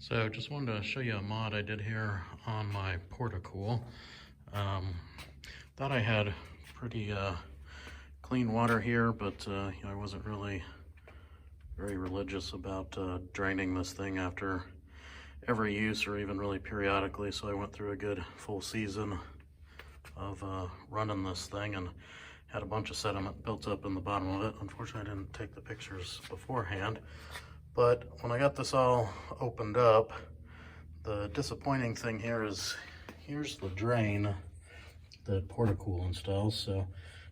So just wanted to show you a mod I did here on my Portacool. Thought I had pretty clean water here, but I wasn't really very religious about draining this thing after every use or even really periodically. So I went through a good full season of running this thing and had a bunch of sediment built up in the bottom of it. Unfortunately, I didn't take the pictures beforehand. But when I got this all opened up, the disappointing thing here is, here's the drain that Portacool installs. So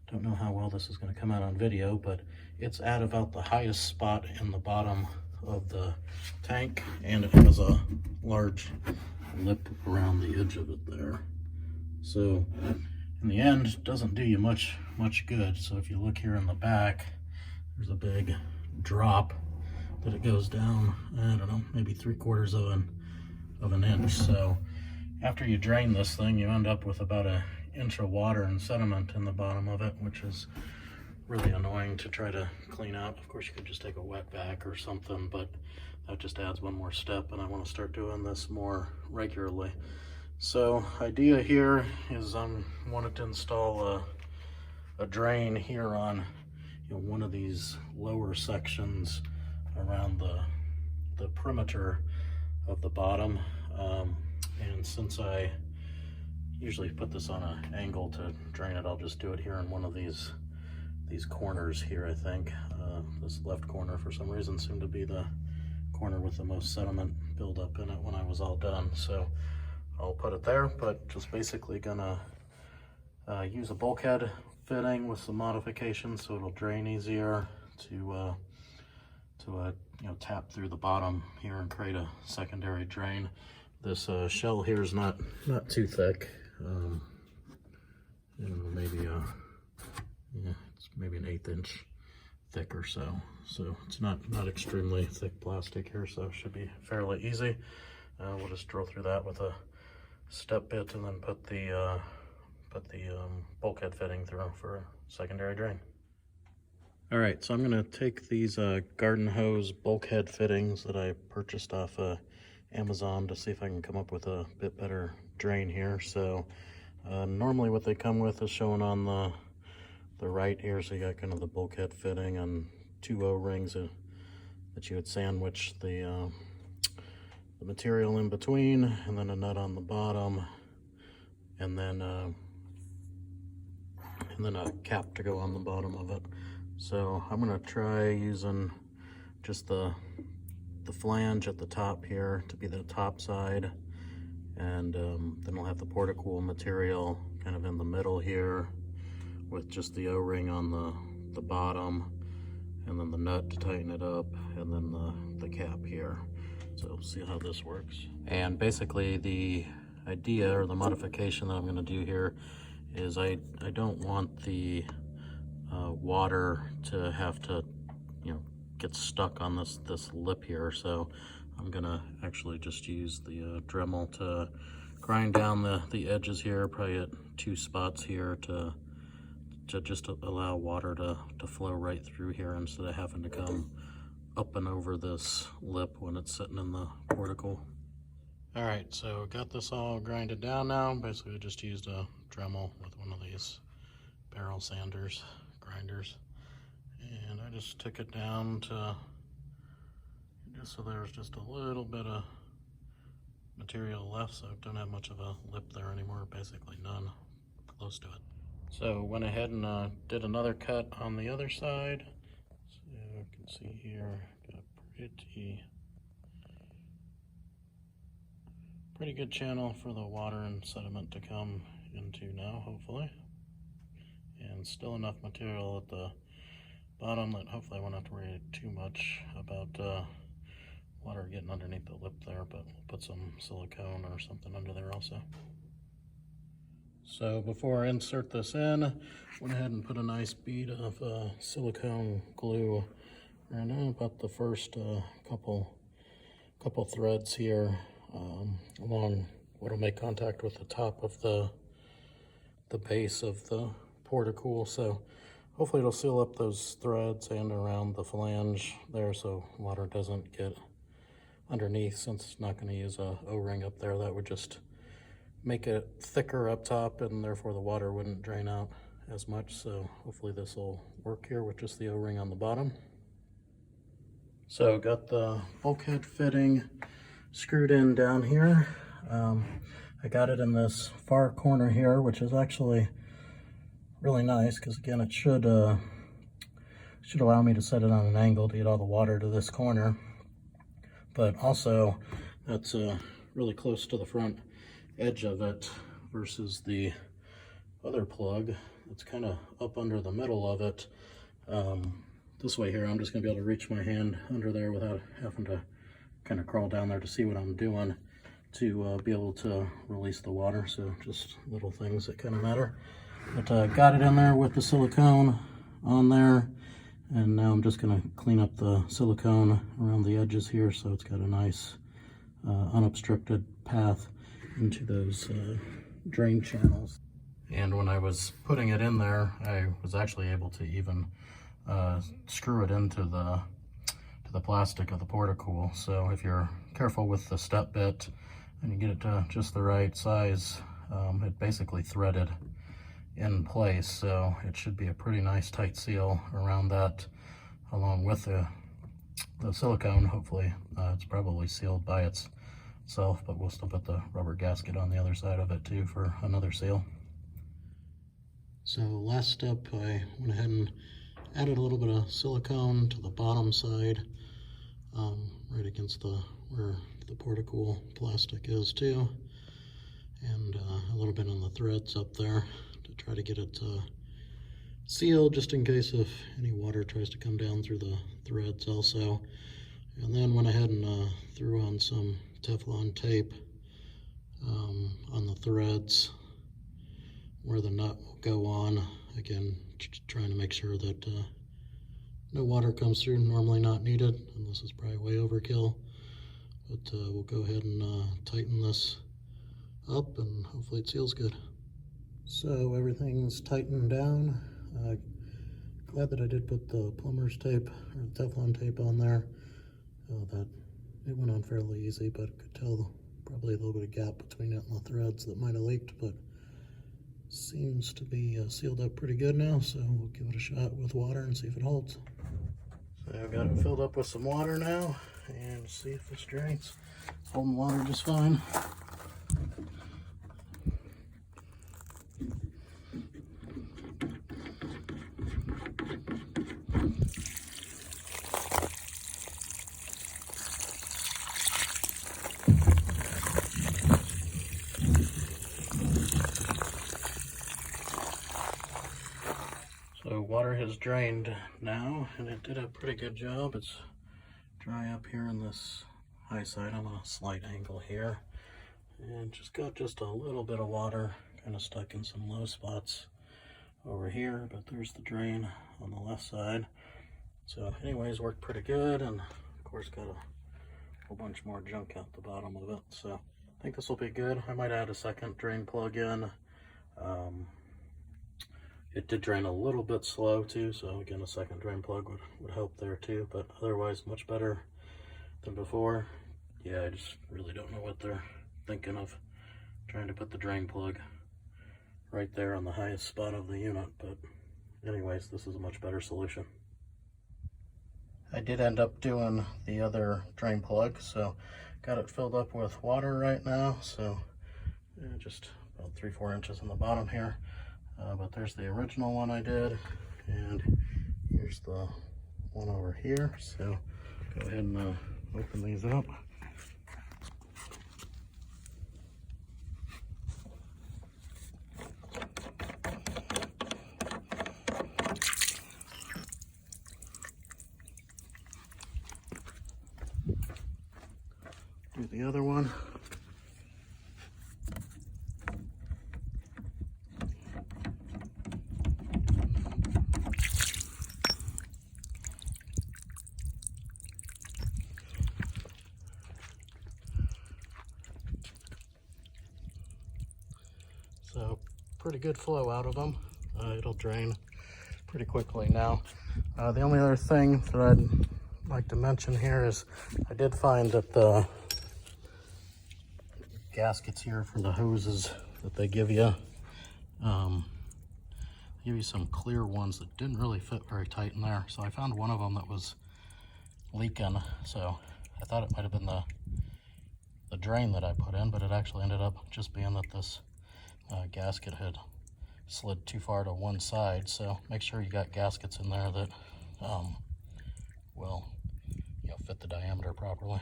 don't know how well this is going to come out on video, but it's at about the highest spot in the bottom of the tank, and it has a large lip around the edge of it there. So in the end, it doesn't do you much good. So if you look here in the back, there's a big drop that it goes down, I don't know, maybe 3/4 of an inch. So after you drain this thing, you end up with about an inch of water and sediment in the bottom of it, which is really annoying to try to clean out. Of course, you could just take a wet vac or something, but that just adds one more step, and I want to start doing this more regularly. So idea here is I wanted to install a drain here on one of these lower sections around the perimeter of the bottom, and since I usually put this on an angle to drain it, I'll just do it here in one of these corners here. I think this left corner for some reason seemed to be the corner with the most sediment buildup in it when I was all done, so I'll put it there. But just basically gonna use a bulkhead fitting with some modifications so it'll drain easier to tap through the bottom here and create a secondary drain. This shell here is not too thick. Maybe it's maybe an 1/8 inch thick or so. So it's not extremely thick plastic here, so it should be fairly easy. We'll just drill through that with a step bit and then put the bulkhead fitting through for a secondary drain. All right, so I'm gonna take these garden hose bulkhead fittings that I purchased off Amazon to see if I can come up with a bit better drain here. So normally what they come with is shown on the right here. So you got kind of the bulkhead fitting and 2 O-rings that you would sandwich the material in between, and then a nut on the bottom, and then a cap to go on the bottom of it. So I'm gonna try using just the flange at the top here to be the top side, and then we'll have the Portacool material kind of in the middle here with just the O-ring on the bottom, and then the nut to tighten it up, and then the cap here. So see how this works. And basically the idea or the modification that I'm gonna do here is I don't want the water to have to get stuck on this lip here. So I'm gonna actually just use the Dremel to grind down the edges here, probably at 2 spots here to just allow water to flow right through here instead of having to come up and over this lip when it's sitting in the Portacool. All right, so got this all grinded down now. Basically just used a Dremel with one of these barrel sanders, grinders, and I just took it down to just so there's just a little bit of material left, so I don't have much of a lip there anymore, basically none, close to it. So went ahead and did another cut on the other side. So you can see here, got a pretty good channel for the water and sediment to come into now, hopefully. And still enough material at the bottom that hopefully I won't have to worry too much about water getting underneath the lip there, but we'll put some silicone or something under there also. So before I insert this in, went ahead and put a nice bead of silicone glue around about the first couple threads here along what'll make contact with the top of the base of the Portacool. So hopefully it'll seal up those threads and around the flange there so water doesn't get underneath, since it's not going to use a O-ring up there. That would just make it thicker up top, and therefore the water wouldn't drain out as much. So hopefully this will work here with just the O-ring on the bottom. So got the bulkhead fitting screwed in down here. I got it in this far corner here, which is actually really nice because, again, it should allow me to set it on an angle to get all the water to this corner. But also, that's really close to the front edge of it versus the other plug. It's kind of up under the middle of it. This way here, I'm just going to be able to reach my hand under there without having to kind of crawl down there to see what I'm doing to be able to release the water. So just little things that kind of matter. But got it in there with the silicone on there, and now I'm just going to clean up the silicone around the edges here so it's got a nice unobstructed path into those drain channels. And when I was putting it in there, I was actually able to even screw it into the plastic of the Portacool. So if you're careful with the step bit and you get it to just the right size, it basically threaded in place. So it should be a pretty nice tight seal around that, along with the silicone. Hopefully it's probably sealed by itself, but we'll still put the rubber gasket on the other side of it too for another seal. So last step, I went ahead and added a little bit of silicone to the bottom side, right against where the Portacool plastic is too, and a little bit on the threads up there to try to get it sealed, just in case if any water tries to come down through the threads also. And then went ahead and threw on some Teflon tape on the threads where the nut will go on. Again, trying to make sure that no water comes through, normally not needed, and this is probably way overkill. But we'll go ahead and tighten this up, and hopefully it seals good. So everything's tightened down. Glad that I did put the plumber's tape, or the Teflon tape on there. That it went on fairly easy, but I could tell probably a little bit of gap between it and the threads that might have leaked, but seems to be sealed up pretty good now, so we'll give it a shot with water and see if it holds. So I've got it filled up with some water now, and see if this drains. It's holding water just fine. So water has drained now, and it did a pretty good job. It's dry up here in this high side. I'm on a slight angle here, and just got just a little bit of water kind of stuck in some low spots over here, but there's the drain on the left side. So anyways, worked pretty good, and of course got a whole bunch more junk out the bottom of it. So I think this will be good. I might add a second drain plug in. It did drain a little bit slow too, so again, a second drain plug would help there too, but otherwise much better than before. Yeah, I just really don't know what they're thinking of trying to put the drain plug right there on the highest spot of the unit, but anyways, this is a much better solution. I did end up doing the other drain plug, so got it filled up with water right now, so just about 3-4 inches on the bottom here. But there's the original one I did, and here's the one over here. So go ahead and open these up. Do the other one. So pretty good flow out of them. It'll drain pretty quickly now. The only other thing that I'd I'd like to mention here is I did find that the gaskets here for the hoses that they give you, some clear ones that didn't really fit very tight in there. So I found one of them that was leaking, so I thought it might have been the drain that I put in, but it actually ended up just being that this gasket had slid too far to one side. So make sure you got gaskets in there that will fit the diameter properly.